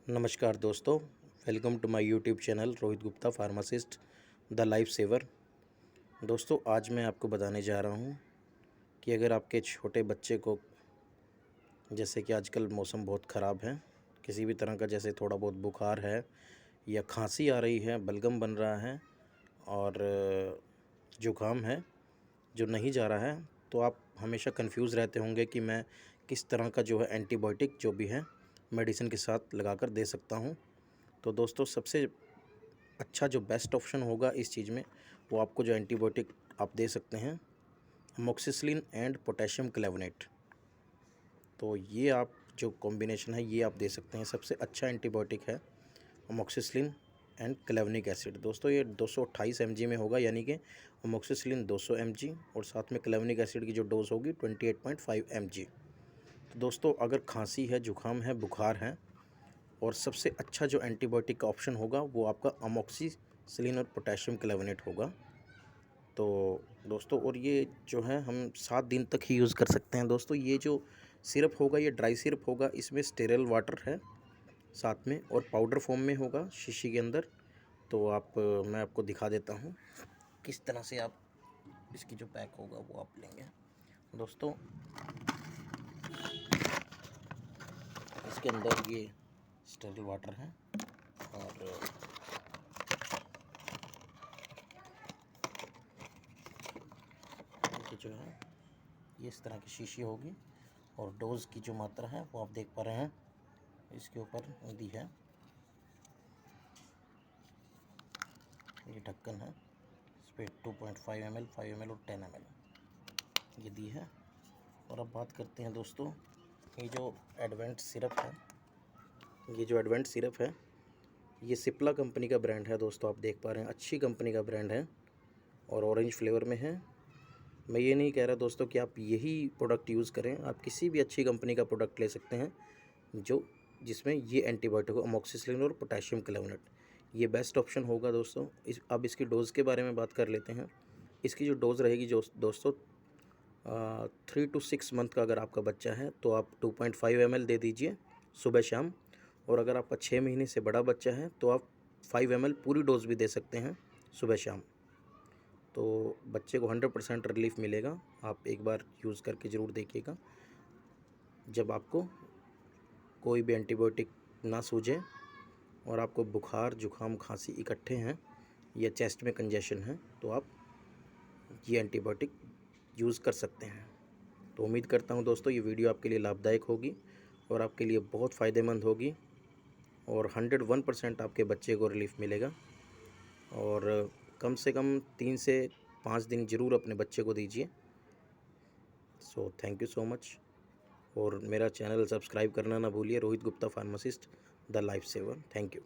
नमस्कार दोस्तों, welcome to my YouTube channel Rohit Gupta pharmacist the life saver. दोस्तों, आज मैं आपको बताने जा रहा हूँ कि अगर आपके छोटे बच्चे को, जैसे कि आजकल मौसम बहुत ख़राब है, किसी भी तरह का जैसे थोड़ा बहुत बुखार है या खांसी आ रही है, बलगम बन रहा है और ज़ुकाम है जो नहीं जा रहा है, तो आप हमेशा कंफ्यूज रहते होंगे कि मैं किस तरह का जो है एंटीबायोटिक जो भी है मेडिसिन के साथ लगाकर दे सकता हूँ। तो दोस्तों, सबसे अच्छा जो बेस्ट ऑप्शन होगा इस चीज़ में, वो आपको जो एंटीबायोटिक आप दे सकते हैं, अमोक्सिसिलिन एंड पोटेशियम क्लेवनेट। तो ये आप जो कॉम्बिनेशन है ये आप दे सकते हैं। सबसे अच्छा एंटीबायोटिक है अमोक्सिसिलिन एंड क्लेवनिक एसिड। दोस्तों, ये 228 mg में होगा, यानी कि अमोक्सिसिलिन 200 mg और साथ में क्लेवनिक एसिड की जो डोज होगी 28.5 mg। तो दोस्तों, अगर खांसी है, जुकाम है, बुखार है, और सबसे अच्छा जो एंटीबायोटिक का ऑप्शन होगा वो आपका अमोक्सिसिलिन और पोटेशियम क्लेवनेट होगा। तो दोस्तों, और ये जो है हम 7 दिन तक ही यूज़ कर सकते हैं। दोस्तों, ये जो सिरप होगा ये ड्राई सिरप होगा, इसमें स्टेरल वाटर है साथ में और पाउडर फॉर्म में होगा शीशी के अंदर। तो मैं आपको दिखा देता हूँ किस तरह से आप इसकी जो पैक होगा वो आप लेंगे। दोस्तों, इसके अंदर ये स्टेरल वाटर है और ये जो है ये इस तरह की शीशी होगी और डोज़ की जो मात्रा है वो आप देख पा रहे हैं, इसके ऊपर दी है। ये ढक्कन है, इस पर 2.5 ml, 5 ml और 10 ml ये दी है। और अब बात करते हैं दोस्तों, ये जो एडवेंट सिरप है, ये सिप्ला कंपनी का ब्रांड है। दोस्तों, आप देख पा रहे हैं, अच्छी कंपनी का ब्रांड है और ऑरेंज फ्लेवर में है। मैं ये नहीं कह रहा दोस्तों कि आप यही प्रोडक्ट यूज़ करें, आप किसी भी अच्छी कंपनी का प्रोडक्ट ले सकते हैं जिसमें ये एंटीबायोटिक हो, अमोक्सिसिलिन और पोटेशियम क्लेवनेट, ये बेस्ट ऑप्शन होगा। दोस्तों, अब इसकी डोज़ के बारे में बात कर लेते हैं। इसकी जो डोज़ रहेगी जो दोस्तों 3 to 6 मंथ का अगर आपका बच्चा है तो आप 2.5 ml दे दीजिए सुबह शाम, और अगर आपका 6 महीने से बड़ा बच्चा है तो आप 5 ml पूरी डोज़ भी दे सकते हैं सुबह शाम। तो बच्चे को 100% रिलीफ मिलेगा। आप एक बार यूज़ करके ज़रूर देखिएगा। जब आपको कोई भी एंटीबायोटिक ना सूझे और आपको बुखार, जुकाम, खांसी इकट्ठे हैं या चेस्ट में कंजेशन है, तो आप ये एंटीबायोटिक यूज़ कर सकते हैं। तो उम्मीद करता हूँ दोस्तों ये वीडियो आपके लिए लाभदायक होगी और आपके लिए बहुत फ़ायदेमंद होगी और 101% आपके बच्चे को रिलीफ मिलेगा। और कम से कम 3 से 5 दिन ज़रूर अपने बच्चे को दीजिए। So thank you so much, और मेरा चैनल सब्सक्राइब करना ना भूलिए, Rohit Gupta pharmacist the life saver. Thank you.